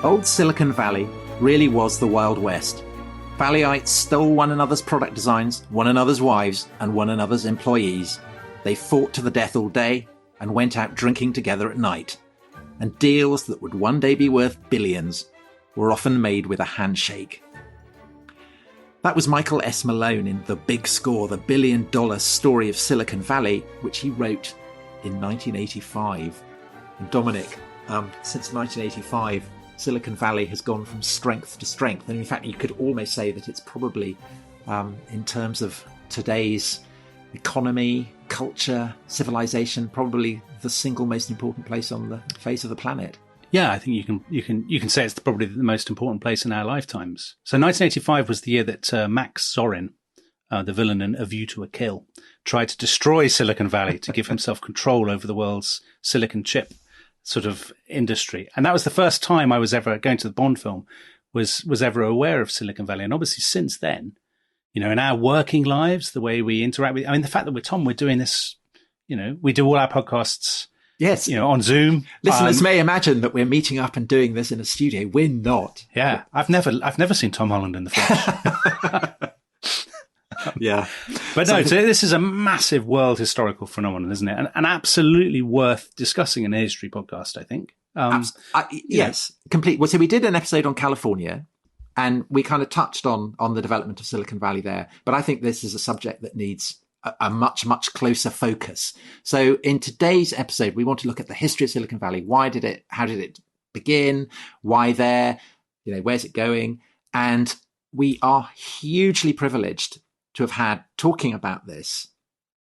Old Silicon Valley really was the Wild West. Valleyites stole one another's product designs, one another's wives, and one another's employees. They fought to the death all day and went out drinking together at night. And deals that would one day be worth billions were often made with a handshake. That was Michael S. Malone in The Big Score, the billion-dollar story of Silicon Valley, which he wrote in 1985. And Dominic, since 1985, Silicon Valley has gone from strength to strength. And in fact, you could almost say that it's probably, in terms of today's economy, culture, civilization, probably the single most important place on the face of the planet. Yeah, I think you can say it's probably the most important place in our lifetimes. So 1985 was the year that Max Zorin, the villain in A View to a Kill, tried to destroy Silicon Valley to give himself control over the world's silicon chip sort of industry. And that was the first time I was ever going to the Bond film, was ever aware of Silicon Valley. And obviously since then, you know, in our working lives, the way we interact with, I mean, the fact that we're doing this, you know, we do all our podcasts, yes, you know, on Zoom. Listeners may imagine that we're meeting up and doing this in a studio. We're not. Yeah. I've never seen Tom Holland in the flesh. Yeah. But no, so this is a massive world historical phenomenon, isn't it? And absolutely worth discussing in a history podcast, I think. Yes, complete. Well, so we did an episode on California and we kind of touched on the development of Silicon Valley there. But I think this is a subject that needs a much, much closer focus. So in today's episode, we want to look at the history of Silicon Valley. How did it begin? Why there? You know, where's it going? And we are hugely privileged to have had, talking about this,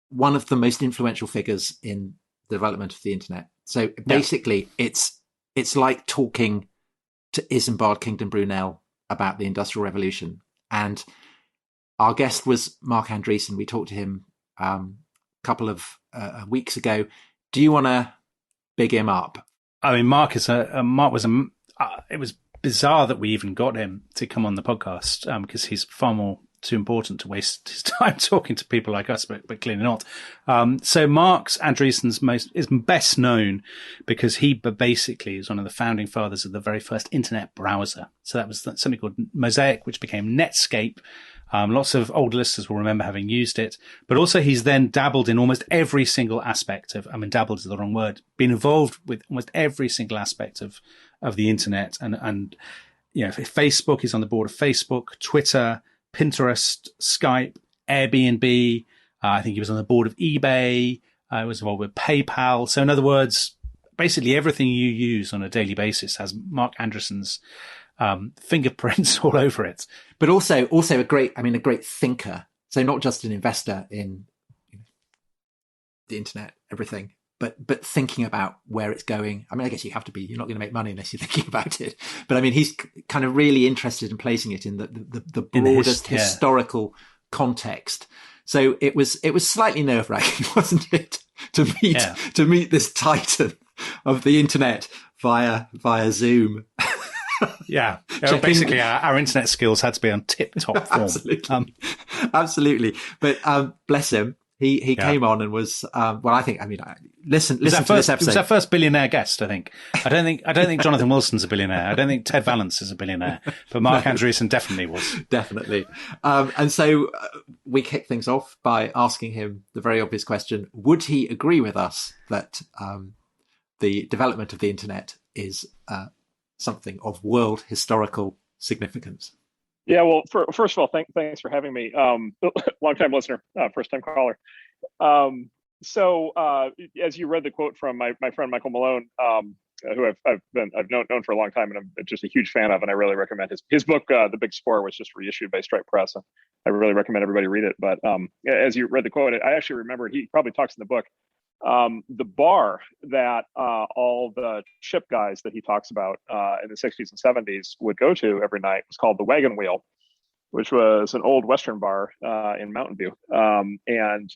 one of the most influential figures in the development of the internet. So basically, it's like talking to Isambard Kingdom Brunel about the Industrial Revolution. And our guest was Marc Andreessen. We talked to him a couple of weeks ago. Do you want to big him up? I mean, it was bizarre that we even got him to come on the podcast because he's far more too important to waste his time talking to people like us, but clearly not. So Marc Andreessen's is best known because he basically is one of the founding fathers of the very first internet browser. So that was something called Mosaic, which became Netscape. Lots of old listeners will remember having used it, but also he's then dabbled in almost every single aspect of, I mean, dabbled is the wrong word, been involved with almost every single aspect of the internet. And, you know, Facebook, he's on the board of Facebook, Twitter, Pinterest, Skype, Airbnb. I think he was on the board of eBay. I was involved with PayPal. So in other words, basically everything you use on a daily basis has Marc Andreessen's fingerprints all over it. But also a great thinker. So not just an investor in the internet, everything, but thinking about where it's going. I mean, I guess you have to be. You're not going to make money unless you're thinking about it. But I mean, he's kind of really interested in placing it in the broadest historical context. So it was slightly nerve-wracking, wasn't it, to meet this titan of the internet via Zoom. Yeah. Basically, our internet skills had to be on tip-top form. Absolutely. But bless him. He came on and was listen to this episode. He was our first billionaire guest, I think. I don't think Jonathan Wilson's a billionaire. I don't think Ted Valance is a billionaire, but Marc Andreessen definitely was. Definitely. And so we kick things off by asking him the very obvious question: would he agree with us that the development of the internet is something of world historical significance? Yeah, well, first of all, thanks for having me. Long-time listener, first-time caller. So as you read the quote from my friend Michael Malone, who I've known for a long time, and I'm just a huge fan of, and I really recommend his book, The Big Score, was just reissued by Stripe Press. And I really recommend everybody read it. But as you read the quote, I actually remembered, he probably talks in the book, the bar that all the chip guys that he talks about in the 60s and 70s would go to every night was called the Wagon Wheel, which was an old Western bar in Mountain View. And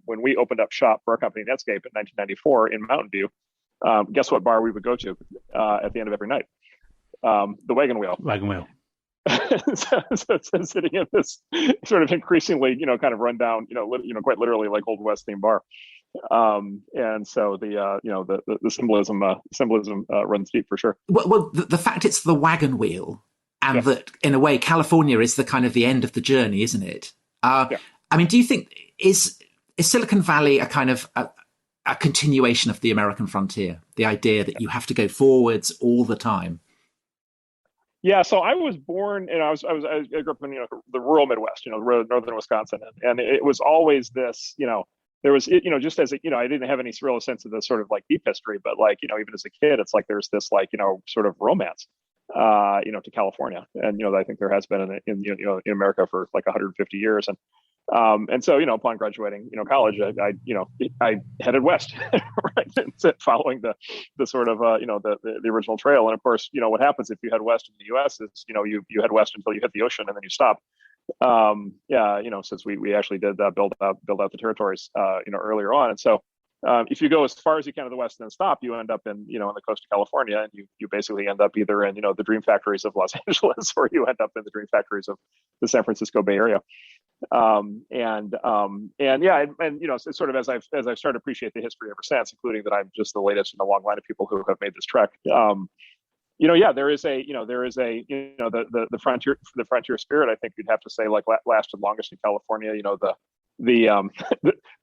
when we opened up shop for our company Netscape in 1994 in Mountain View, guess what bar we would go to at the end of every night? The Wagon Wheel. Wagon Wheel. so sitting in this sort of increasingly, kind of rundown, quite literally like Old West themed bar. And so the symbolism runs deep for sure. Well, the fact it's the wagon wheel, and that in a way California is the kind of the end of the journey, isn't it? I mean, do you think is Silicon Valley a kind of a continuation of the American frontier? The idea that you have to go forwards all the time. Yeah, so I was born, and I grew up in the rural Midwest, northern Wisconsin, and it was always this, there was, just as I didn't have any real sense of the sort of like deep history, but like even as a kid, it's like there's this like sort of romance, to California, and I think there has been in America for like 150 years, and so upon graduating college, I headed west, right, following the sort of the original trail. And of course what happens if you head west in the U.S. is you head west until you hit the ocean and then you stop. Since we actually did build out the territories earlier on. And so if you go as far as you can to the west and then stop, you end up in the coast of California, and you basically end up either in the dream factories of Los Angeles, or you end up in the dream factories of the San Francisco Bay Area. It's sort of as I've started to appreciate the history ever since, including that I'm just the latest in a long line of people who have made this trek. There is the frontier spirit. I think you'd have to say like lasted longest in California. The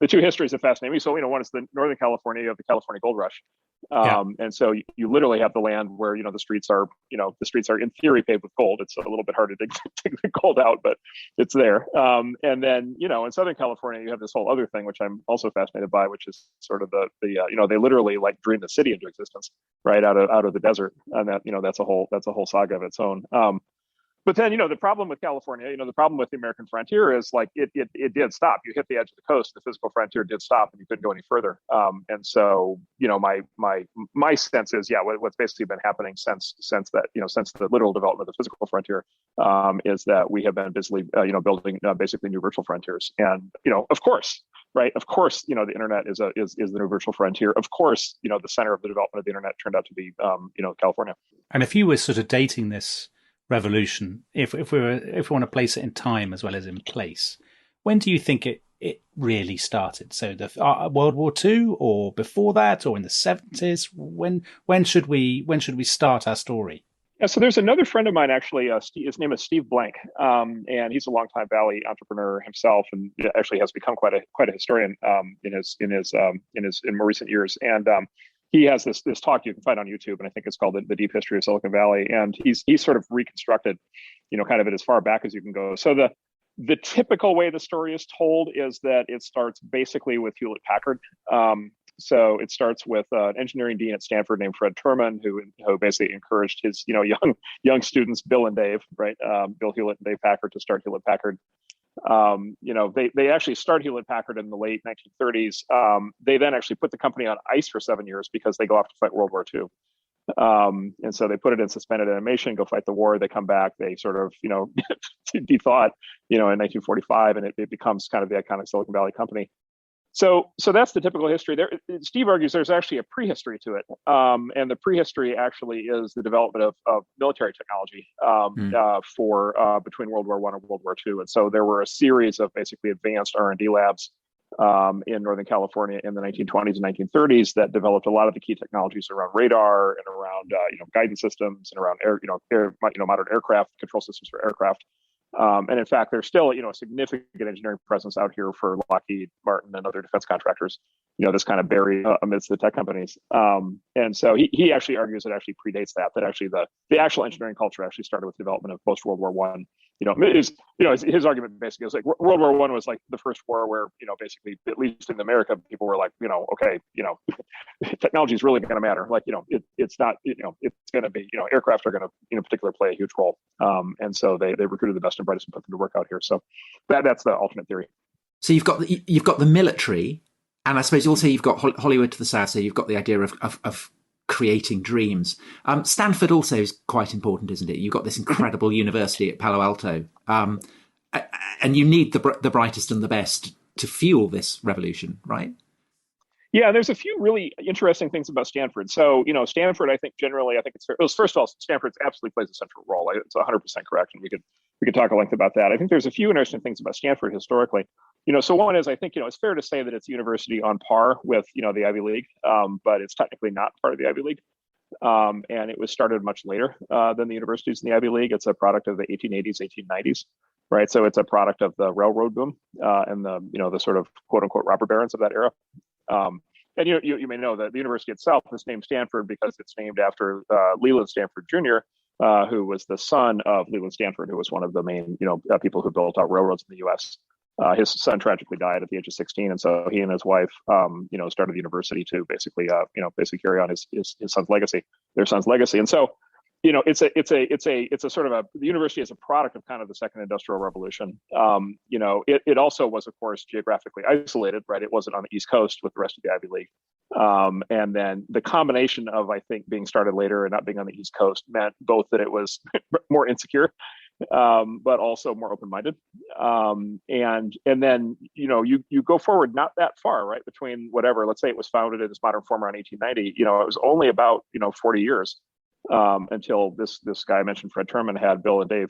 two histories that fascinate me. So one is the Northern California. You have the California Gold Rush, and so you literally have the land where the streets are in theory paved with gold. It's a little bit hard to dig the gold out, but it's there. And then in Southern California you have this whole other thing which I'm also fascinated by, which is sort of the they literally like dream the city into existence right out of the desert, and that's a whole saga of its own. But then, the problem with California, the problem with the American frontier is like it did stop. You hit the edge of the coast, the physical frontier did stop, and you couldn't go any further. And so, my sense is, what's basically been happening since the literal development of the physical frontier, is that we have been busily, building basically new virtual frontiers. And of course, right? Of course, the internet is the new virtual frontier. Of course, the center of the development of the internet turned out to be, California. And if you were sort of dating this revolution, if we want to place it in time as well as in place, when do you think it really started? So the World War II, or before that, or in the 70s? When should we start our story? Yeah, so there's another friend of mine actually. His name is Steve Blank, and he's a longtime Valley entrepreneur himself, and actually has become quite a historian in more recent years. And he has this talk you can find on YouTube, and I think it's called the Deep History of Silicon Valley. And he's sort of reconstructed, kind of it as far back as you can go. So the typical way the story is told is that it starts basically with Hewlett Packard. So it starts with an engineering dean at Stanford named Fred Terman, who basically encouraged his young students, Bill and Dave, right, Bill Hewlett and Dave Packard, to start Hewlett Packard. They actually started Hewlett Packard in the late 1930s. They then actually put the company on ice for 7 years because they go off to fight World War II. And so they put it in suspended animation, go fight the war. They come back, they sort of, de-thought, in 1945, and it becomes kind of the iconic Silicon Valley company. So that's the typical history. There, Steve argues there's actually a prehistory to it, and the prehistory actually is the development of military technology for between World War I and World War II. And so there were a series of basically advanced R&D labs in Northern California in the 1920s and 1930s that developed a lot of the key technologies around radar and around guidance systems and around modern aircraft control systems for aircraft. And in fact, there's still, a significant engineering presence out here for Lockheed Martin and other defense contractors, that's kind of buried amidst the tech companies. And so he actually argues it actually predates that actually the actual engineering culture actually started with the development of post World War I. His argument basically is like World War I was like the first war where, basically, at least in America, people were like, okay, technology is really going to matter. Like, it's not, it's going to be, aircraft are going to, in particular, play a huge role. And so they recruited the best and brightest and put them to work out here. So that's the alternate theory. So you've got the military, and I suppose also you've got Hollywood to the south. So you've got the idea of creating dreams. Stanford also is quite important, isn't it? You've got this incredible university at Palo Alto, and you need the brightest and the best to fuel this revolution, right? Yeah, there's a few really interesting things about Stanford. So, Stanford, I think first of all, Stanford absolutely plays a central role. It's 100% correct, and we could talk at length about that. I think there's a few interesting things about Stanford historically. So one is, I think, it's fair to say that it's a university on par with, the Ivy League, but it's technically not part of the Ivy League. And it was started much later than the universities in the Ivy League. It's a product of the 1880s, 1890s, right? So it's a product of the railroad boom and the sort of quote unquote robber barons of that era. And you may know that the university itself is named Stanford because it's named after Leland Stanford Jr., who was the son of Leland Stanford, who was one of the main people who built out railroads in the U.S. His son tragically died at the age of 16, and so he and his wife, started the university to basically carry on his son's legacy, their son's legacy. And so, it's a sort of the university is a product of kind of the second industrial revolution. It also was, of course, geographically isolated, right? It wasn't on the East Coast with the rest of the Ivy League. And then the combination of, I think, being started later and not being on the East Coast meant both that it was more insecure, but also more open-minded. And then, you go forward not that far, right? Between whatever, let's say it was founded in its modern form around 1890, it was only about, 40 years until this guy I mentioned, Fred Terman, had Bill and Dave,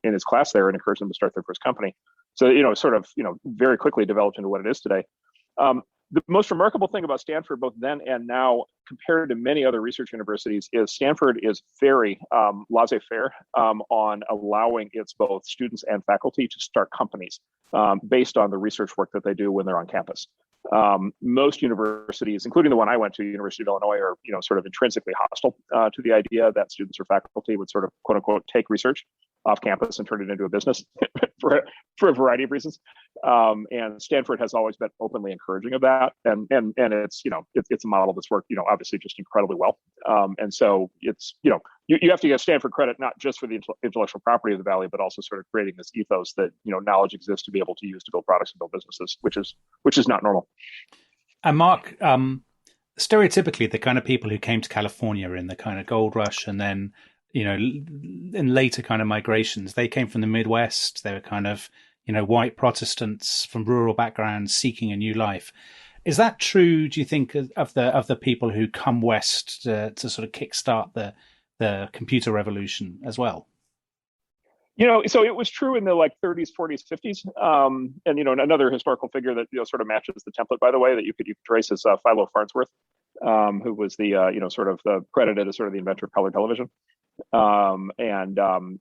in his class there and encouraged them to start their first company. So, very quickly developed into what it is today. The most remarkable thing about Stanford, both then and now, compared to many other research universities, is Stanford is very laissez-faire on allowing its both students and faculty to start companies based on the research work that they do when they're on campus. Most universities, including the one I went to, University of Illinois, are sort of intrinsically hostile to the idea that students or faculty would sort of quote unquote take research off campus and turn it into a business for a variety of reasons. And Stanford has always been openly encouraging of that, and it's it's a model that's worked obviously just incredibly well. And so it's you have to give Stanford credit not just for the intellectual property of the Valley, but also sort of creating this ethos that knowledge exists to be able to use to build products and build businesses, which is not normal. And Mark, stereotypically, the kind of people who came to California in the kind of gold rush, and then in later kind of migrations, they came from the Midwest. They were kind of white Protestants from rural backgrounds seeking a new life. Is that true? Do you think of the people who come west to sort of kickstart the computer revolution as well? So it was true in the 30s, 40s, 50s. And another historical figure that sort of matches the template, by the way, that you could trace is Philo Farnsworth, who was the sort of credited as sort of the inventor of color television.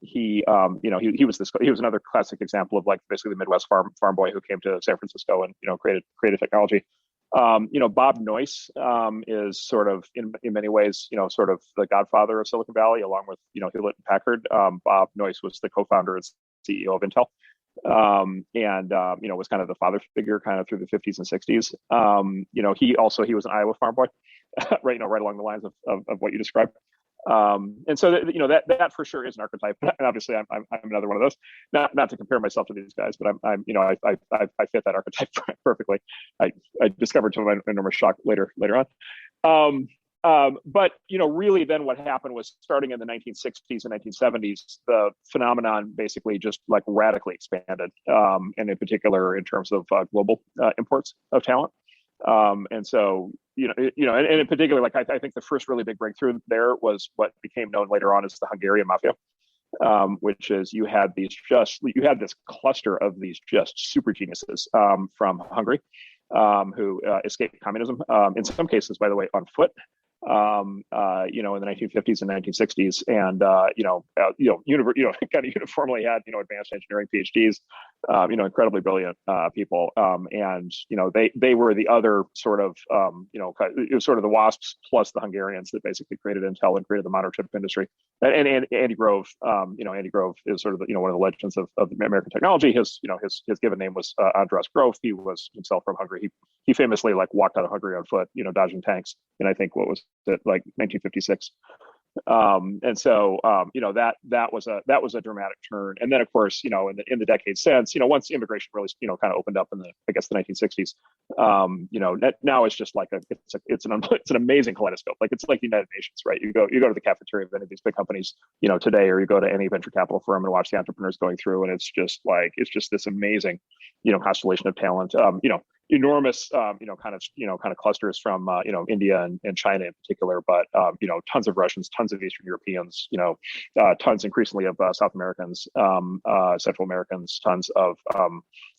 He was another classic example of basically the Midwest farm boy who came to San Francisco and created technology. Bob Noyce is sort of in many ways sort of the godfather of Silicon Valley, along with Hewlett and Packard. Bob Noyce was the co-founder and CEO of Intel, and was kind of the father figure kind of through the 50s and 60s. He was an Iowa farm boy, right along the lines of what you described. And so that for sure is an archetype. And obviously, I'm another one of those. Not to compare myself to these guys, but I fit that archetype perfectly. I discovered to my enormous shock later on. But really, then what happened was, starting in the 1960s and 1970s, the phenomenon basically just radically expanded, and in particular in terms of global imports of talent. And so, and in particular, I think the first really big breakthrough there was what became known later on as the Hungarian Mafia, which is you had this cluster of these just super geniuses from Hungary who escaped communism, in some cases, by the way, on foot. In the 1950s and 1960s, and kind of uniformly had advanced engineering PhDs, incredibly brilliant people, and they were the other sort of it was sort of the WASPs plus the Hungarians that basically created Intel and created the modern chip industry. And Andy Grove, Andy Grove is sort of one of the legends of American technology. His given name was Andras Grove. He was himself from Hungary. He famously walked out of Hungary on foot, dodging tanks. And I think what was it, 1956. And so that was a dramatic turn. And then of course in the decades since, once immigration really kind of opened up in the 1960s, now it's just it's an amazing kaleidoscope. It's like the United Nations, right? You go to the cafeteria of any of these big companies today, or you go to any venture capital firm and watch the entrepreneurs going through, and it's just this amazing constellation of talent. enormous, kind of clusters from, India and China in particular, but, tons of Russians, tons of Eastern Europeans, tons increasingly of South Americans, Central Americans, tons of,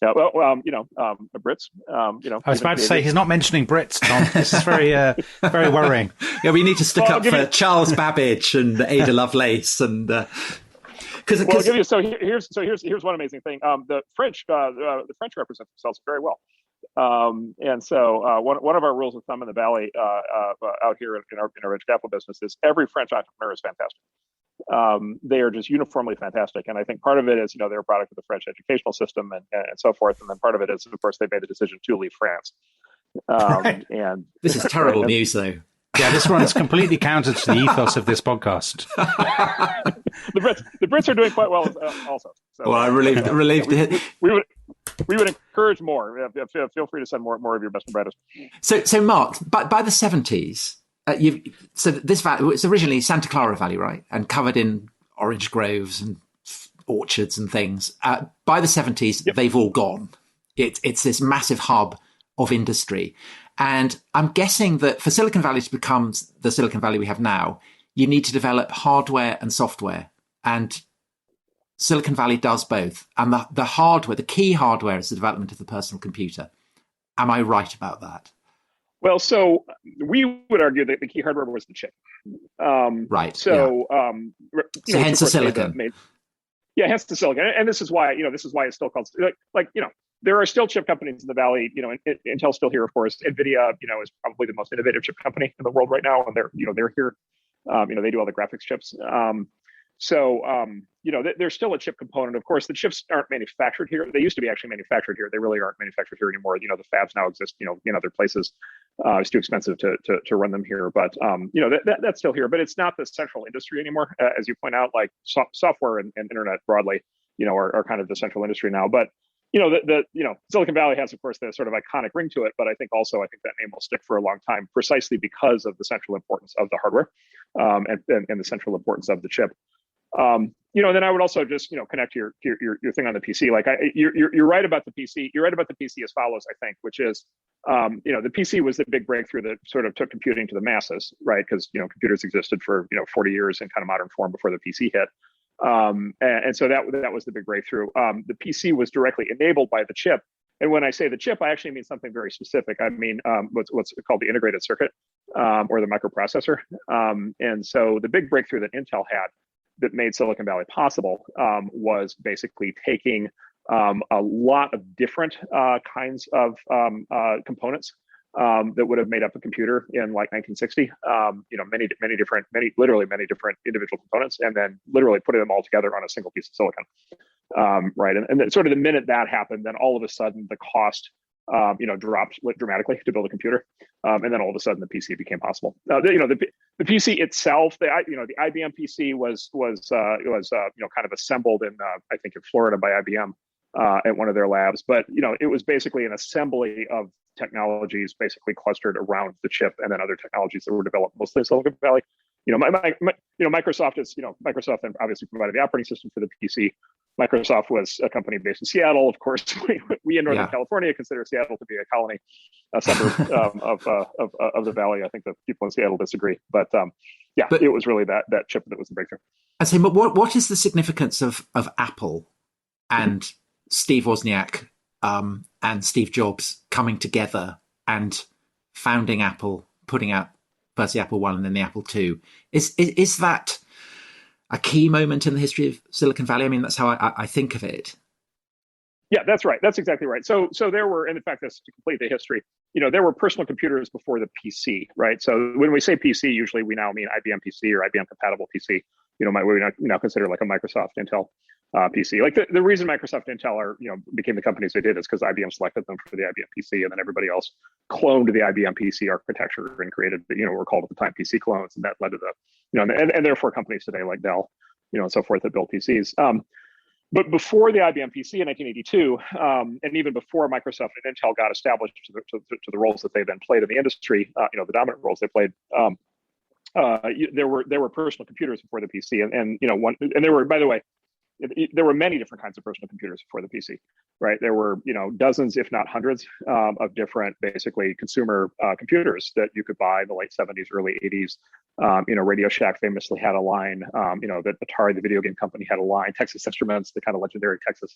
Brits. I was about to say, he's not mentioning Brits, Tom. This is very, very worrying. Yeah, we need to stick up for Charles Babbage and Ada Lovelace and. Well, I'll give you, here's one amazing thing. The French represent themselves very well. And so one of our rules of thumb in the Valley out here in our venture capital business is every French entrepreneur is fantastic. They are just uniformly fantastic. And I think part of it is, they're a product of the French educational system and so forth. And then part of it is, of course, they made the decision to leave France. Right. And this is terrible news, though. Yeah, this runs completely counter to the ethos of this podcast. The Brits are doing quite well also. So, well, I'm relieved to hear. We would encourage more. Feel free to send more of your best and brightest. So Mark, by the 70s, this valley was originally Santa Clara Valley, right, and covered in orange groves and orchards and things. By the 70s, yep. They've all gone. It's this massive hub of industry. And I'm guessing that for Silicon Valley to become the Silicon Valley we have now, you need to develop hardware and software. And Silicon Valley does both. And the hardware, the key hardware is the development of the personal computer. Am I right about that? Well, so we would argue that the key hardware was the chip. Right. So, so hence the silicon. Hence the silicon. And this is why it's still called, there are still chip companies in the Valley. Intel's still here, of course. NVIDIA, is probably the most innovative chip company in the world right now, and they're here. They do all the graphics chips. There's still a chip component. Of course, the chips aren't manufactured here. They used to be actually manufactured here. They really aren't manufactured here anymore. The fabs now exist, in other places. It's too expensive to run them here, but that's still here. But it's not the central industry anymore, as you point out. Like software and internet broadly, are kind of the central industry now. But Silicon Valley has, of course, the sort of iconic ring to it, but I think that name will stick for a long time, precisely because of the central importance of the hardware, and the central importance of the chip. Then I would also just connect your thing on the PC. Like you're right about the PC. You're right about the PC as follows, I think, which is the PC was the big breakthrough that sort of took computing to the masses, right? Because computers existed for 40 years in kind of modern form before the PC hit. And so that was the big breakthrough. The PC was directly enabled by the chip. And when I say the chip, I actually mean something very specific. I mean, what's called the integrated circuit, or the microprocessor. And so the big breakthrough that Intel had that made Silicon Valley possible, was basically taking a lot of different kinds of components that would have made up a computer in like 1960. Literally many different individual components, and then literally putting them all together on a single piece of silicon. Right, and then sort of the minute that happened, then all of a sudden the cost dropped dramatically to build a computer, and then all of a sudden the PC became possible. The PC itself, the IBM PC was kind of assembled in I think in Florida by IBM at one of their labs, but it was basically an assembly of technologies basically clustered around the chip, and then other technologies that were developed mostly in Silicon Valley. Microsoft is Microsoft then obviously provided the operating system for the PC. Microsoft was a company based in Seattle. Of course, we in Northern California consider Seattle to be a colony, a suburb of the Valley. I think the people in Seattle disagree, but it was really that chip that was the breakthrough. I say, but what is the significance of Apple and Steve Wozniak and Steve Jobs coming together and founding Apple, putting out first the Apple I and then the Apple II? Is that a key moment in the history of Silicon Valley? I mean, that's how I think of it. Yeah, that's right. That's exactly right. So there were, and in fact, that's to complete the history, there were personal computers before the PC, right? So when we say PC, usually we now mean IBM PC or IBM compatible PC, we now consider like a Microsoft Intel PC. Like the reason Microsoft and Intel became the companies they did is because IBM selected them for the IBM PC, and then everybody else cloned the IBM PC architecture and created were called at the time PC clones, and that led to the and therefore companies today like Dell, and so forth that built PCs. But before the IBM PC in 1982, and even before Microsoft and Intel got established to the roles that they then played in the industry, the dominant roles they played, there were personal computers before the PC, and there were, by the way, there were many different kinds of personal computers before the PC, right? There were, dozens, if not hundreds, of different, basically consumer computers that you could buy in the late 70s, early 80s. Radio Shack famously had a line. That Atari, the video game company, had a line. Texas Instruments, the kind of legendary Texas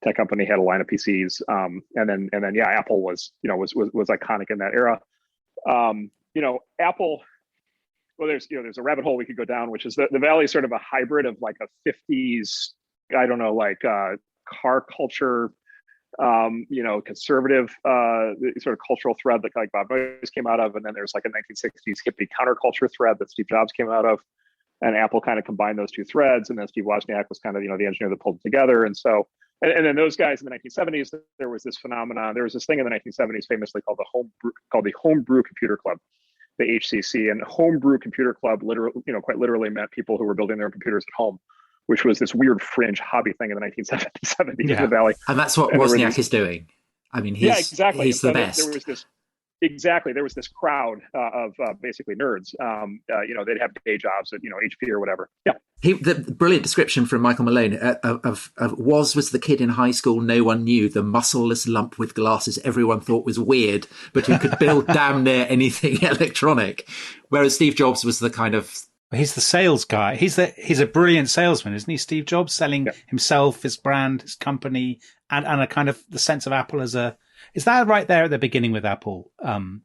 tech company, had a line of PCs. And then, Apple was iconic in that era. Apple. Well, there's a rabbit hole we could go down, which is the Valley is sort of a hybrid of like a 50s, I don't know, like car culture, conservative sort of cultural thread that like Bob Moyes came out of, and then there's like a 1960s hippie counterculture thread that Steve Jobs came out of, and Apple kind of combined those two threads, and then Steve Wozniak was kind of the engineer that pulled it together, and so. And then those guys in the 1970s, there was this phenomenon. There was this thing in the 1970s, famously called the Homebrew Computer Club, the HCC. And Homebrew Computer Club, quite literally meant people who were building their computers at home, which was this weird fringe hobby thing in the 1970s in the Valley. And that's what Wozniak is doing. I mean, exactly. He's the best. There was this. Exactly. There was this crowd of basically nerds. They'd have day jobs at, HP or whatever. Yeah. The brilliant description from Michael Malone of was the kid in high school no one knew, the muscleless lump with glasses everyone thought was weird, but who could build damn near anything electronic. Whereas Steve Jobs was the kind of... He's the sales guy. He's a brilliant salesman, isn't he? Steve Jobs, selling himself, his brand, his company, and a kind of the sense of Apple as a... Is that right there at the beginning with Apple?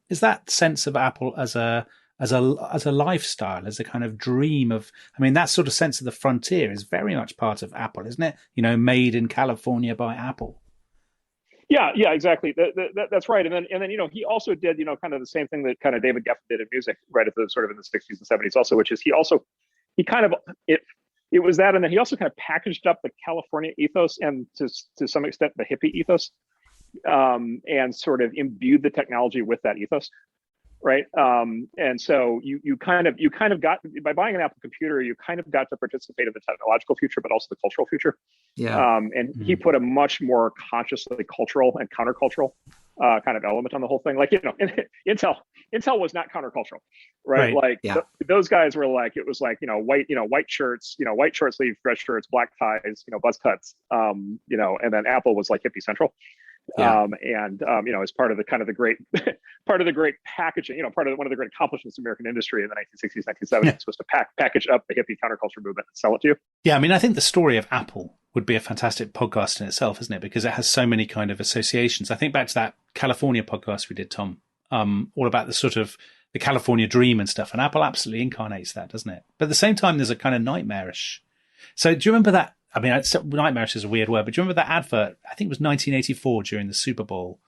Is that sense of Apple as a lifestyle, as a kind of dream of? I mean, that sort of sense of the frontier is very much part of Apple, isn't it? Made in California by Apple. Yeah, exactly. That's right. And then he also did kind of the same thing that kind of David Geffen did in music, right at the sort of in the 60s and 70s also, which is it was that, and then he also kind of packaged up the California ethos and to some extent the hippie ethos. And sort of imbued the technology with that ethos, right? And so you kind of got, by buying an Apple computer, you kind of got to participate in the technological future, but also the cultural future. Yeah. And he put a much more consciously cultural and countercultural kind of element on the whole thing. Like Intel was not countercultural, right? Like those guys were like, it was like white shirts, white short sleeve dress shirts, black ties, buzz cuts, and then Apple was like hippie central. As part of the kind of the great part of the great packaging, part of one of the great accomplishments of American industry in the 1960s, 1970s was to package up the hippie counterculture movement and sell it to you. Yeah, I mean, I think the story of Apple would be a fantastic podcast in itself, isn't it? Because it has so many kind of associations. I think back to that California podcast we did, Tom, all about the sort of the California dream and stuff. And Apple absolutely incarnates that, doesn't it? But at the same time, there's a kind of nightmarish. So do you remember that? I mean, nightmarish is a weird word, but do you remember that advert? I think it was 1984 during the Super Bowl.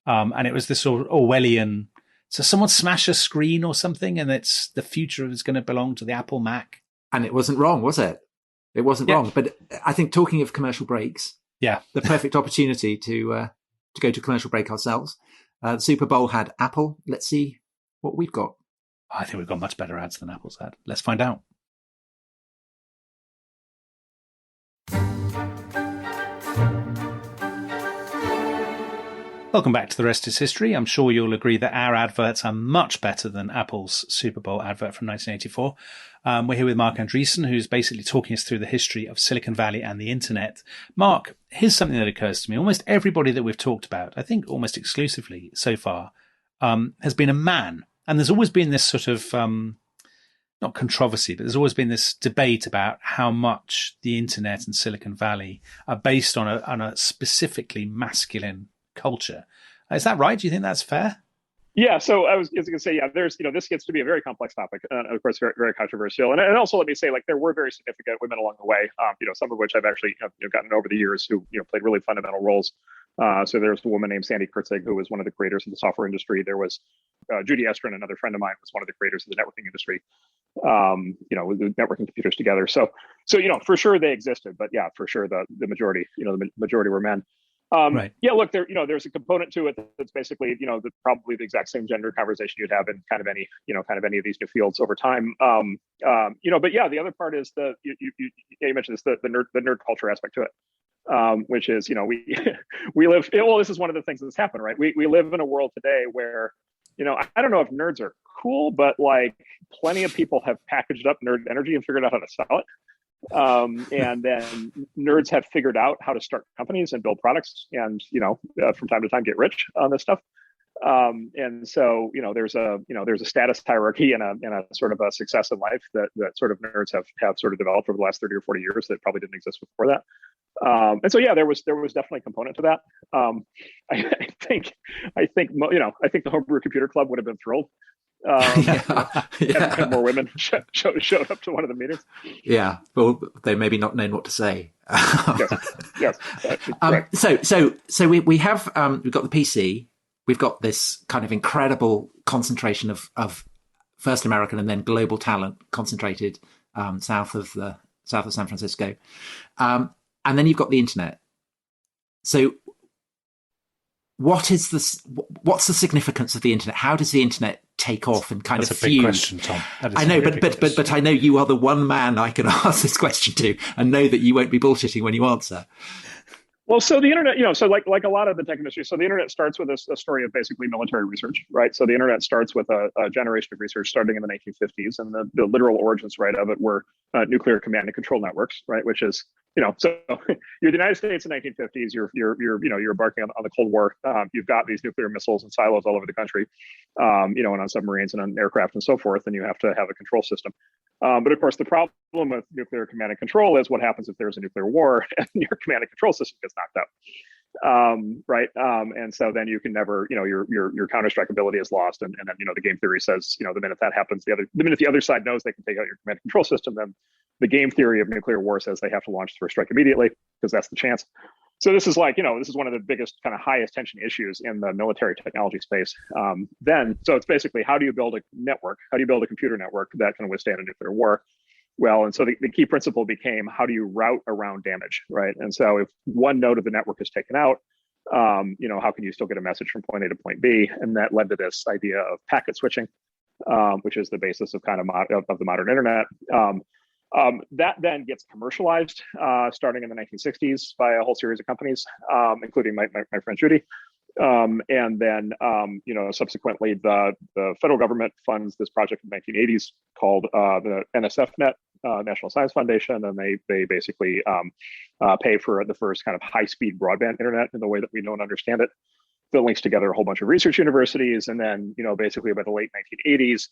And it was this sort of Orwellian. So someone smashed a screen or something, and it's the future is going to belong to the Apple Mac. And it wasn't wrong, was it? It wasn't wrong. But I think talking of commercial breaks, the perfect opportunity to go to commercial break ourselves. The Super Bowl had Apple. Let's see what we've got. I think we've got much better ads than Apple's had. Let's find out. Welcome back to The Rest is History. I'm sure you'll agree that our adverts are much better than Apple's Super Bowl advert from 1984. We're here with Marc Andreessen, who's basically talking us through the history of Silicon Valley and the internet. Mark, here's something that occurs to me. Almost everybody that we've talked about, I think almost exclusively so far, has been a man. And there's always been this sort of, not controversy, but there's always been this debate about how much the internet and Silicon Valley are based on a specifically masculine culture. Is that right? Do you think that's fair? Yeah. So I was going to say, there's, this gets to be a very complex topic, of course, very, very controversial. And also let me say, like, there were very significant women along the way, some of which I've actually gotten over the years who, played really fundamental roles. So there's a woman named Sandy Kurtzig, who was one of the creators of the software industry. There was Judy Estrin, another friend of mine, was one of the creators of the networking industry, with the networking computers together. So, for sure they existed, but yeah, for sure the majority, the majority were men. Right. Yeah, look, there's a component to it that's basically, probably the exact same gender conversation you'd have in kind of any of these new fields over time. But yeah, the other part is you mentioned this, the nerd culture aspect to it, which is, we live, this is one of the things that's happened, right? We live in a world today where, I don't know if nerds are cool, but like plenty of people have packaged up nerd energy and figured out how to sell it. And then nerds have figured out how to start companies and build products, and from time to time get rich on this stuff. And so there's a status hierarchy and a sort of a success in life that sort of nerds have sort of developed over the last 30 or 40 years that probably didn't exist before that. And so there was definitely a component to that. I think the Homebrew Computer Club would have been thrilled. Had more women showed up to one of the meetings. Yeah, well, they maybe not known what to say. Yes. So we have we've got the PC. We've got this kind of incredible concentration of first American and then global talent concentrated south of San Francisco, and then you've got the internet. So, what's the significance of the internet? How does the internet take off and kind That's of a big fuse? question, Tom. I know, but I know you are the one man I can ask this question to, and know that you won't be bullshitting when you answer. Well, so the internet, so like a lot of the tech industry, so the internet starts with a story of basically military research, right? So the internet starts with a generation of research starting in the 1950s, and the literal origins, right, of it were nuclear command and control networks, right? Which is, so you're the United States in the 1950s. You're embarking on the Cold War. You've got these nuclear missiles and silos all over the country, and on submarines and on aircraft and so forth, and you have to have a control system. But of course, the problem with nuclear command and control is what happens if there's a nuclear war and your command and control system gets knocked out, right? And so then you can never, your counter-strike ability is lost, and then the game theory says, the minute that happens, the minute the other side knows they can take out your command and control system, then the game theory of nuclear war says they have to launch the first strike immediately because that's the chance. So this is this is one of the biggest kind of highest tension issues in the military technology space. So it's basically, how do you build a network? How do you build a computer network that can withstand a nuclear war? Well, and so the key principle became, how do you route around damage, right? And so if one node of the network is taken out, how can you still get a message from point A to point B? And that led to this idea of packet switching, which is the basis of kind of the modern internet. That then gets commercialized starting in the 1960s by a whole series of companies, including my friend Judy. And then, subsequently, the federal government funds this project in the 1980s called the NSFNet, National Science Foundation, and they basically pay for the first kind of high-speed broadband internet in the way that we know and understand it. That links together a whole bunch of research universities, and then, basically by the late 1980s,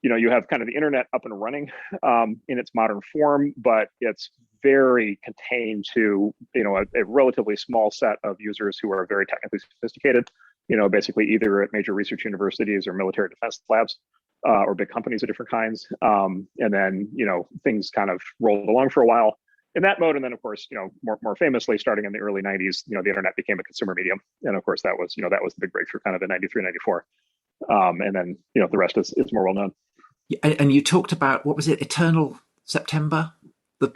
you have kind of the internet up and running in its modern form, but it's very contained to, a relatively small set of users who are very technically sophisticated, basically either at major research universities or military defense labs or big companies of different kinds. And then, things kind of rolled along for a while in that mode. And then, of course, more famously, starting in the early 90s, the internet became a consumer medium. And of course, that was the big breakthrough kind of in 93, 94. And then, the rest is more well known. And you talked about, what was it, Eternal September?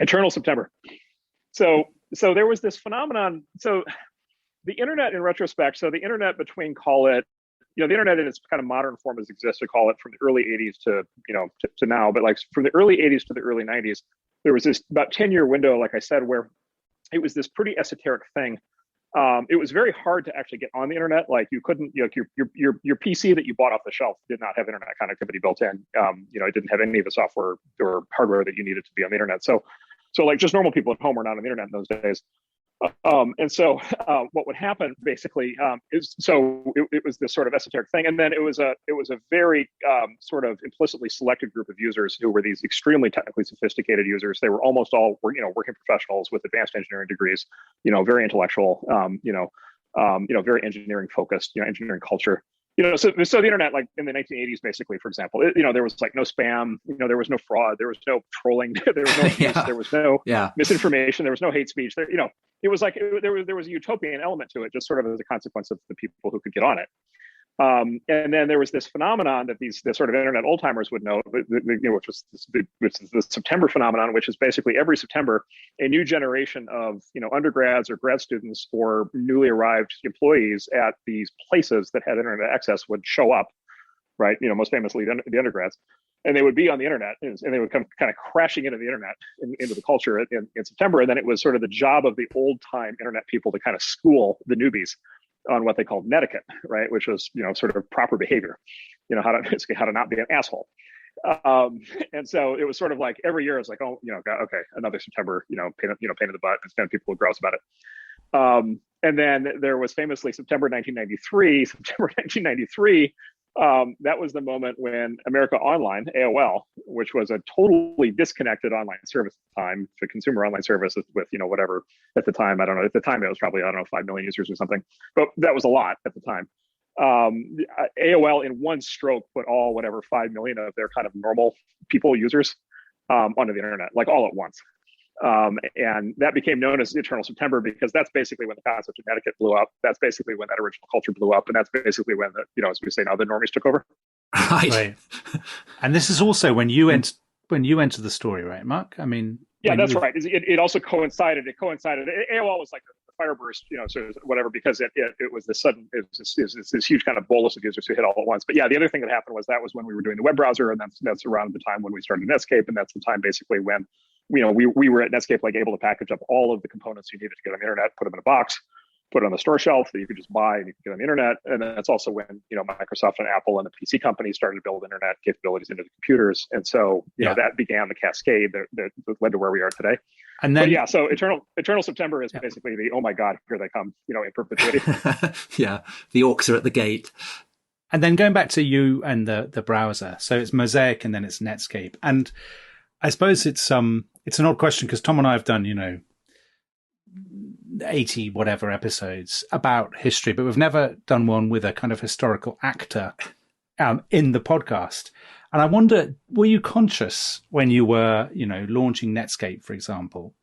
Eternal September. So there was this phenomenon. So the internet, in retrospect, the internet between, call it, the internet in its kind of modern form as existed, call it from the early 80s to now, but like from the early 80s to the early 90s, there was this about 10-year window, like I said, where it was this pretty esoteric thing. It was very hard to actually get on the internet. Like you couldn't, your PC that you bought off the shelf did not have internet connectivity built in. It didn't have any of the software or hardware that you needed to be on the internet. So like just normal people at home were not on the internet in those days. And so what would happen basically is, it was this sort of esoteric thing, and then it was a very sort of implicitly selected group of users who were these extremely technically sophisticated users. They were almost all working professionals with advanced engineering degrees, very intellectual, very engineering focused, engineering culture. So the internet, like in the 1980s, basically, for example, there was like no spam, there was no fraud, there was no trolling, there was no abuse, there was no misinformation, there was no hate speech. It was like there was a utopian element to it, just sort of as a consequence of the people who could get on it. And then there was this phenomenon that the sort of internet old timers would know, which was the September phenomenon, which is basically every September, a new generation of undergrads or grad students or newly arrived employees at these places that had internet access would show up, right? Most famously the undergrads, and they would be on the internet, and they would come kind of crashing into the internet, into the culture in September. And then it was sort of the job of the old time internet people to kind of school the newbies on what they called netiquette, right? Which was, sort of proper behavior, how to not be an asshole. And so it was sort of like every year it's like, oh, okay, another September, pain in the butt, and people were gross about it. And then there was famously September 1993. That was the moment when America Online, AOL, which was a totally disconnected online service at the time, the consumer online service with, whatever at the time, I don't know, at the time it was probably, 5 million users or something, but that was a lot at the time. AOL in one stroke put all 5 million of their kind of normal users onto the internet, like all at once. And that became known as Eternal September because that's basically when the concept of etiquette blew up. That's basically when that original culture blew up, and that's basically when as we say now, the normies took over. Right. And this is also when you enter the story, right, Mark? I mean, yeah, that's right. It also coincided. AOL was like a fireburst, sort of whatever, because it was this sudden, it was this huge kind of bolus of users who hit all at once. But yeah, the other thing that happened was that was when we were doing the web browser, and that's around the time when we started Netscape, and that's the time basically when we were at Netscape able to package up all of the components you needed to get on the internet, put them in a box, put it on the store shelf that you could just buy and you could get on the internet. And then that's also when Microsoft and Apple and the PC companies started to build internet capabilities into the computers. And so that began the cascade that led to where we are today. And then so Eternal September is basically the, oh my God, here they come, in perpetuity. Yeah, the orcs are at the gate. And then going back to you and the browser, so it's Mosaic and then it's Netscape. And I suppose it's an odd question because Tom and I have done, 80 whatever episodes about history, but we've never done one with a kind of historical actor in the podcast. And I wonder, were you conscious when you were, launching Netscape, for example,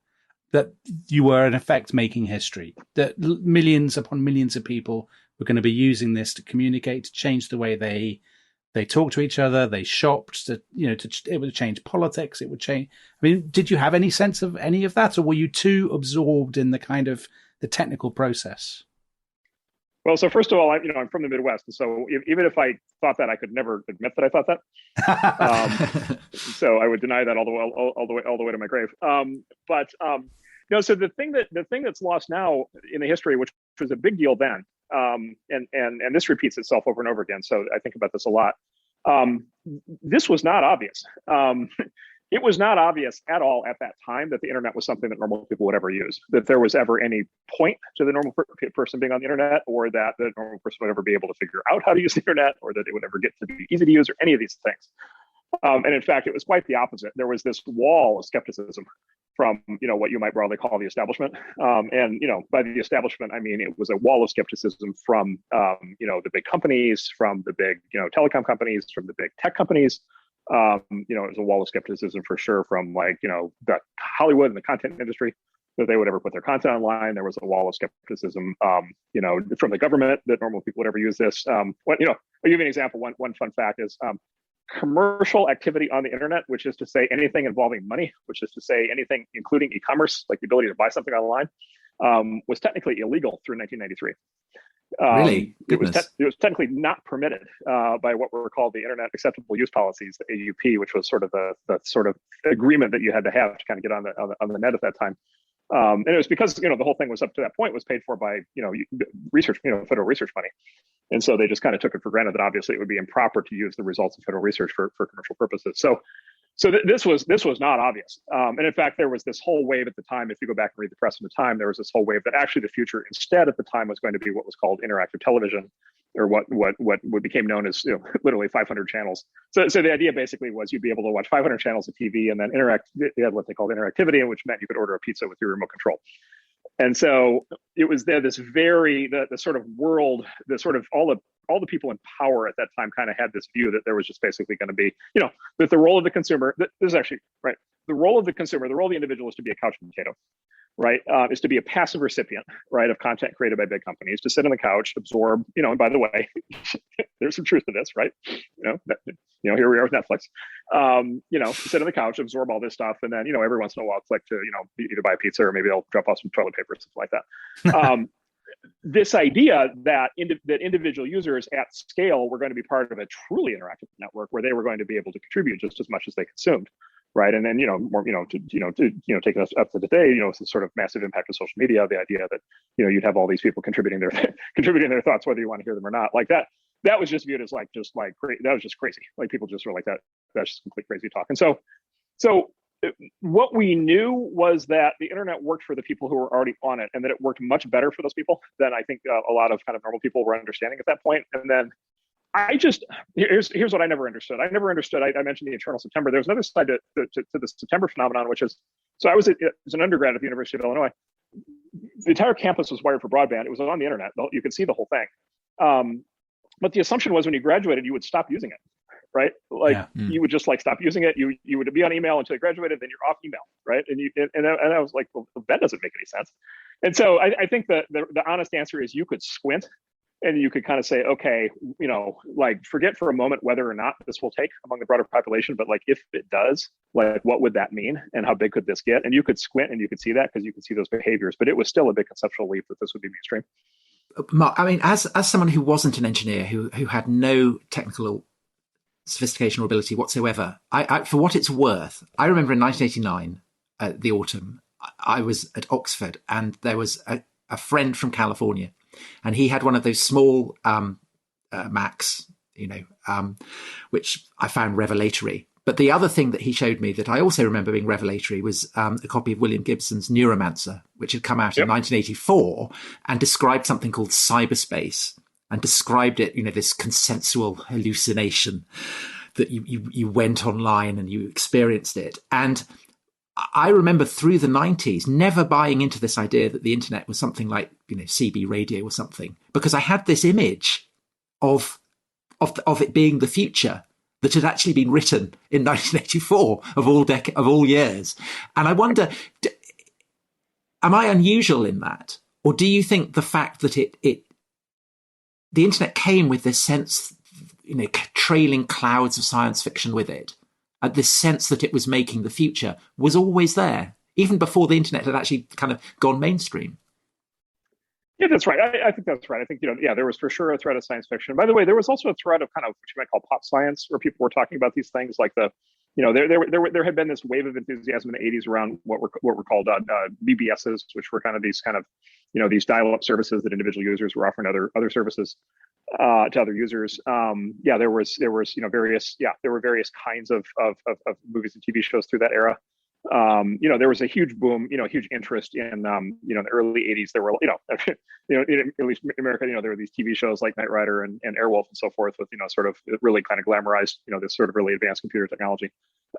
that you were in effect making history, that millions upon millions of people were going to be using this to communicate, to change the way they talked to each other, they shopped, it would change politics, it would change. I mean, did you have any sense of any of that, or were you too absorbed in the kind of the technical process? Well, so first of all, I'm from the Midwest, and so even if I thought that, I could never admit that I thought that. So I would deny that all the way to my grave. So the thing that's lost now in the history, which was a big deal then, and this repeats itself over and over again. So I think about this a lot. This was not obvious. It was not obvious at all at that time that the internet was something that normal people would ever use, that there was ever any point to the normal person being on the internet, or that the normal person would ever be able to figure out how to use the internet, or that it would ever get to be easy to use, or any of these things. And in fact, it was quite the opposite. There was this wall of skepticism from, what you might broadly call the establishment. And by the establishment, I mean, it was a wall of skepticism from, the big companies, from the big, telecom companies, from the big tech companies. It was a wall of skepticism for sure from the Hollywood and the content industry, that they would ever put their content online. There was a wall of skepticism, from the government, that normal people would ever use this. I'll give you an example. One fun fact is, commercial activity on the internet, which is to say anything involving money, which is to say anything including e-commerce, like the ability to buy something online, was technically illegal through 1993. Really? It was technically not permitted by what were called the Internet Acceptable Use Policies, the AUP, which was sort of the sort of agreement that you had to have to kind of get on the net at that time. And it was because the whole thing was up to that point was paid for by research, federal research money, and so they just kind of took it for granted that obviously it would be improper to use the results of federal research for commercial purposes. So this was not obvious, and in fact there was this whole wave at the time. If you go back and read the press at the time, there was this whole wave that actually the future instead at the time was going to be what was called interactive television, or what became known as literally 500 channels. So the idea basically was you'd be able to watch 500 channels of TV and then interact. They had what they called interactivity, which meant you could order a pizza with your remote control. And so it was there this the sort of world, the sort of all the people in power at that time kind of had this view that there was just basically going to be, that the role of the consumer, this is actually right, the role of the consumer, the role of the individual is to be a couch potato, right? Is to be a passive recipient, right, of content created by big companies, to sit on the couch, absorb, and by the way, there's some truth to this, right? Here we are with Netflix, sit on the couch, absorb all this stuff, and then, every once in a while click to, either buy a pizza or maybe they'll drop off some toilet paper or something like that. This idea that individual users at scale were going to be part of a truly interactive network where they were going to be able to contribute just as much as they consumed, right? And then more taking us up to today, it's a sort of massive impact of social media. The idea that you'd have all these people contributing their thoughts, whether you want to hear them or not, like that. That was just viewed as that was just crazy. Like people just were like that. that's just complete crazy talk. And so what we knew was that the internet worked for the people who were already on it, and that it worked much better for those people than I think a lot of kind of normal people were understanding at that point. And then here's what I never understood. I mentioned the eternal September. There's another side to the September phenomenon, which is, so I was as an undergrad at the University of Illinois. The entire campus was wired for broadband. It was on the internet. You could see the whole thing. But the assumption was when you graduated, you would stop using it, right? You would just like stop using it. You would be on email until you graduated, then you're off email, right? And I was like, well, that doesn't make any sense. And so I think that the honest answer is you could squint and you could kind of say, okay, like forget for a moment whether or not this will take among the broader population, but like if it does, like what would that mean and how big could this get? And you could squint and you could see that because you could see those behaviors, but it was still a big conceptual leap that this would be mainstream. Mark, I mean, as someone who wasn't an engineer, who had no technical sophistication or ability whatsoever, I for what it's worth, I remember in 1989, the autumn, I was at Oxford, and there was a friend from California, and he had one of those small Macs, which I found revelatory. But the other thing that he showed me that I also remember being revelatory was a copy of William Gibson's Neuromancer, which had come out in 1984 and described something called cyberspace, and described it, this consensual hallucination that you went online and you experienced it. And I remember through the 90s never buying into this idea that the internet was something like, CB radio or something, because I had this image of it being the future that had actually been written in 1984 of all years. And I wonder, am I unusual in that? Or do you think the fact that the internet came with this sense, trailing clouds of science fiction with it, this sense that it was making the future was always there, even before the internet had actually kind of gone mainstream? Yeah, that's right. I think that's right. I think, there was for sure a thread of science fiction. By the way, there was also a thread of kind of what you might call pop science, where people were talking about these things like there had been this wave of enthusiasm in the 80s around what were called BBSs, which were kind of these these dial-up services that individual users were offering other services to other users. There were various kinds of movies and TV shows through that era. There was a huge boom, huge interest in, the early 80s. There were, at least in America, there were these TV shows like Knight Rider and Airwolf and so forth with, sort of really kind of glamorized, this sort of really advanced computer technology.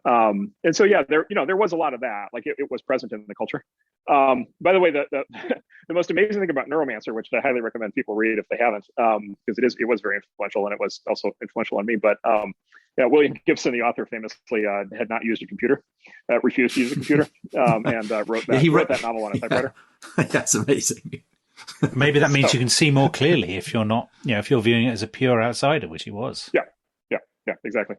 And so, there was a lot of that, like it was present in the culture. By the way, the most amazing thing about Neuromancer, which I highly recommend people read if they haven't, because it was very influential, and it was also influential on me. But William Gibson, the author, famously had not used a computer, refused to use a computer, and wrote that novel on a typewriter. That's amazing. Maybe that means you can see more clearly if you're not, if you're viewing it as a pure outsider, which he was. Yeah, exactly.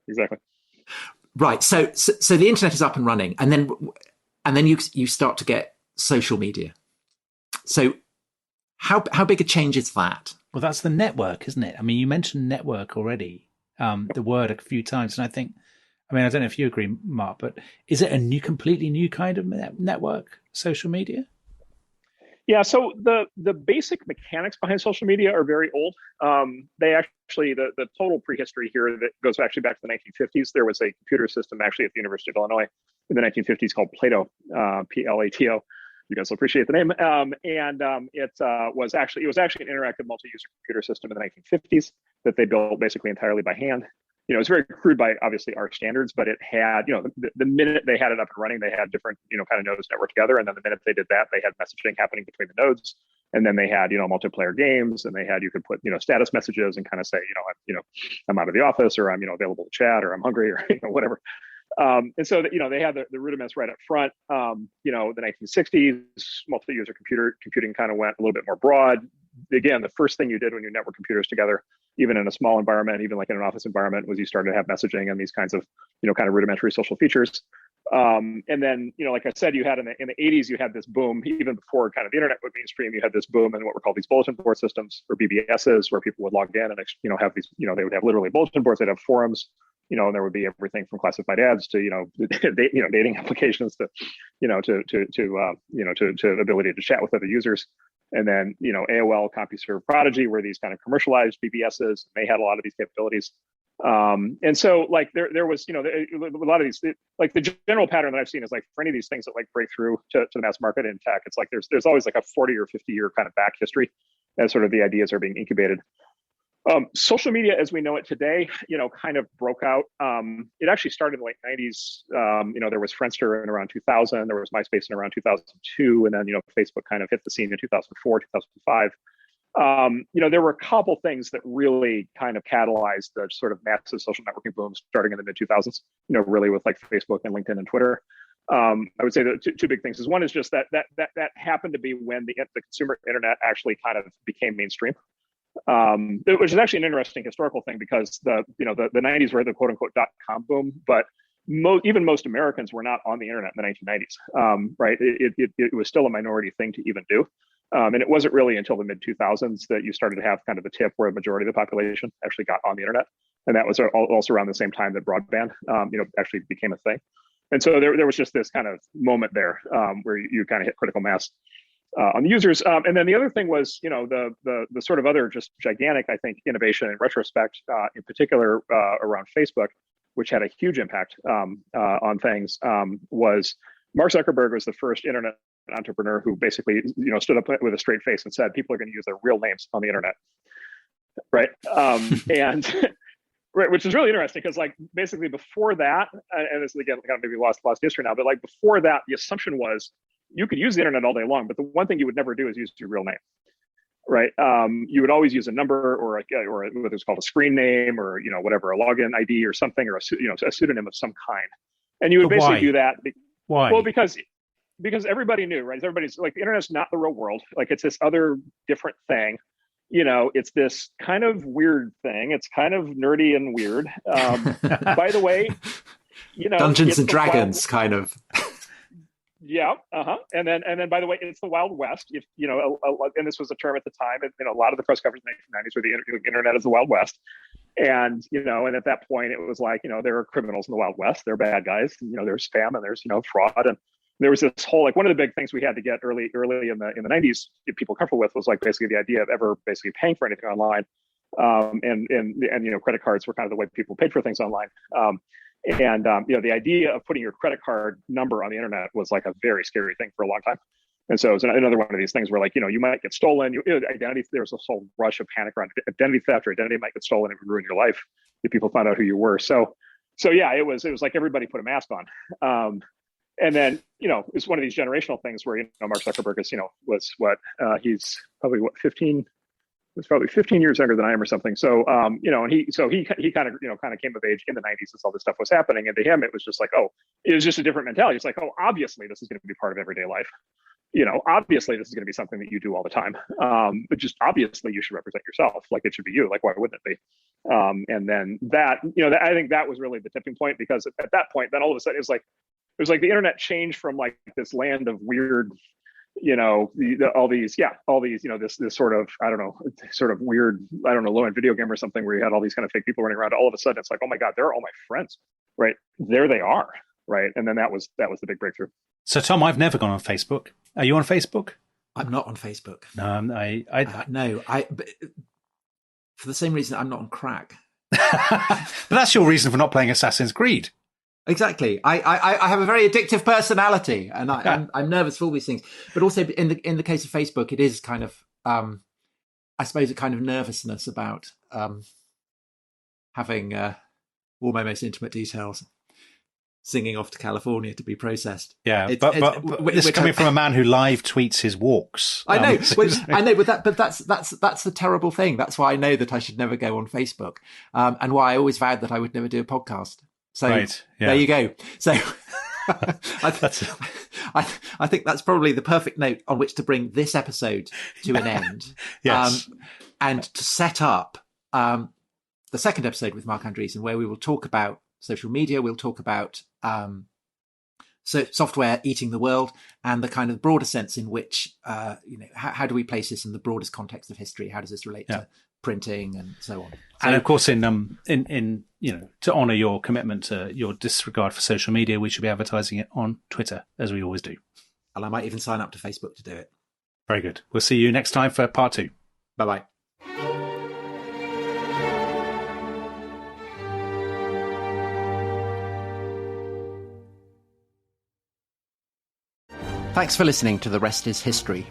Right. So the internet is up and running, and then you start to get social media. So how big a change is that? Well, that's the network, isn't it? I mean, you mentioned network already, the word a few times, and I don't know if you agree, Mark, but is it a completely new kind of network, social media? Yeah, so the basic mechanics behind social media are very old. They actually, the total prehistory here that goes actually back to the 1950s. There was a computer system actually at the University of Illinois in the 1950s called Plato, Plato. You guys will appreciate the name. It was actually an interactive multi-user computer system in the 1950s that they built basically entirely by hand. It was very crude by obviously our standards, but it had, the minute they had it up and running, they had different, kind of nodes networked together. And then the minute they did that, they had messaging happening between the nodes. And then they had, multiplayer games, and you could put, status messages and kind of say, I'm out of the office, or I'm, available to chat, or I'm hungry, or, whatever. And so, they had the rudiments right up front. The 1960s, multi-user computing kind of went a little bit more broad. Again, the first thing you did when you network computers together, even in a small environment, even like in an office environment, was you started to have messaging and these kinds of, kind of rudimentary social features. And then, like I said, you had in the 80s, you had this boom, even before kind of the internet went mainstream, you had this boom in what were called these bulletin board systems, or BBSs, where people would log in and, have these, they would have literally bulletin boards, they'd have forums, and there would be everything from classified ads to, dating applications to, to ability to chat with other users. And then, AOL, CompuServe, Prodigy were these kind of commercialized BBSs. They had a lot of these capabilities. And so like there was, you know, a lot of these, like the general pattern that I've seen is like for any of these things that like break through to the mass market in tech, it's like there's always like a 40 or 50 year kind of back history as sort of the ideas are being incubated. Social media as we know it today, you know, kind of broke out. It actually started in the late 90s. You know, there was Friendster in around 2000, there was MySpace in around 2002, and then, you know, Facebook kind of hit the scene in 2004, 2005. You know, there were a couple things that really kind of catalyzed the sort of massive social networking boom starting in the mid 2000s, you know, really with like Facebook and LinkedIn and Twitter. I would say the two big things is one is just that happened to be when the consumer internet actually kind of became mainstream. Which is actually an interesting historical thing because the 90s were the quote unquote .com boom, but even most Americans were not on the internet in the 1990s. Right? It was still a minority thing to even do. And it wasn't really until the mid 2000s that you started to have kind of the tip where a majority of the population actually got on the internet. And that was also around the same time that broadband, you know, actually became a thing. And so there was just this kind of moment there where you kind of hit critical mass on the users. And then the other thing was, you know, the sort of other just gigantic, I think, innovation in retrospect, in particular around Facebook, which had a huge impact on things, was Mark Zuckerberg was the first internet entrepreneur who basically, you know, stood up with a straight face and said, people are going to use their real names on the internet. Right. And right, which is really interesting because like basically before that, and this is again kind of maybe lost history now, but like before that, the assumption was you could use the internet all day long, but the one thing you would never do is use your real name, right? You would always use a number or what is called a screen name or, you know, whatever, a login ID or something, or a pseudonym of some kind. And you would basically do that. Why? Well, because everybody knew, right? Everybody's like, the internet's not the real world. Like it's this other different thing. You know, it's this kind of weird thing. It's kind of nerdy and weird. By the way, you know, Dungeons and Dragons kind of. Yeah. And then, by the way, it's the Wild West. If you know, and this was a term at the time. You know, a lot of the press coverage in the 1990s were the internet is the Wild West, and you know, and at that point, it was like, you know, there are criminals in the Wild West. They're bad guys. You know, there's spam and there's, you know, fraud, and there was this whole like one of the big things we had to get early in the 90s, get people comfortable with was like basically the idea of ever basically paying for anything online, and you know, credit cards were kind of the way people paid for things online. And you know, the idea of putting your credit card number on the internet was like a very scary thing for a long time. And so it's another one of these things where like, you know, you might get stolen. Identity, there was a whole rush of panic around identity theft, or identity might get stolen. It would ruin your life if people found out who you were. So yeah, it was like everybody put a mask on. And then, you know, it's one of these generational things where, you know, Mark Zuckerberg is, you know, was what he's probably 15. Was probably 15 years younger than I am or something. So, you know, and he kind of, you know, kind of came of age in the 90s as all this stuff was happening. And to him, it was just like, oh, it was just a different mentality. It's like, oh, obviously this is going to be part of everyday life. You know, obviously this is going to be something that you do all the time. But just obviously you should represent yourself. Like it should be you. Like, why wouldn't it be? And then that, you know, I think that was really the tipping point, because at that point, then all of a sudden it was like the internet changed from like this land of weird, you know, all these, you know, this sort of, I don't know, sort of weird, I don't know, low-end video game or something where you had all these kind of fake people running around. All of a sudden, it's like, oh my God, they're all my friends, right? There they are, right? And then that was the big breakthrough. So, Tom, I've never gone on Facebook. Are you on Facebook? I'm not on Facebook. No, no. But for the same reason I'm not on crack. But that's your reason for not playing Assassin's Creed. Exactly. I have a very addictive personality, and I'm nervous for all these things. But also in the case of Facebook, it is kind of, I suppose, a kind of nervousness about having all my most intimate details singing off to California to be processed. Yeah, but this is coming from a man who live tweets his walks. I know, but that's a terrible thing. That's why I know that I should never go on Facebook, and why I always vowed that I would never do a podcast. So right, yeah. There you go. So I think that's probably the perfect note on which to bring this episode to an end. Yes. And to set up the second episode with Marc Andreessen, where we will talk about social media, we'll talk about so software eating the world, and the kind of broader sense in which, you know, how do we place this in the broadest context of history? How does this relate to printing and so on? So, and of course, in you know, to honour your commitment to your disregard for social media, we should be advertising it on Twitter, as we always do. And I might even sign up to Facebook to do it. Very good. We'll see you next time for part 2. Bye-bye. Thanks for listening to The Rest is History.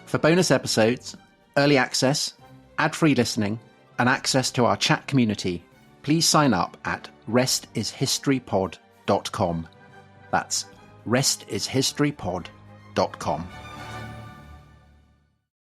For bonus episodes, early access, ad-free listening, and access to our chat community, please sign up at restishistorypod.com. That's restishistorypod.com.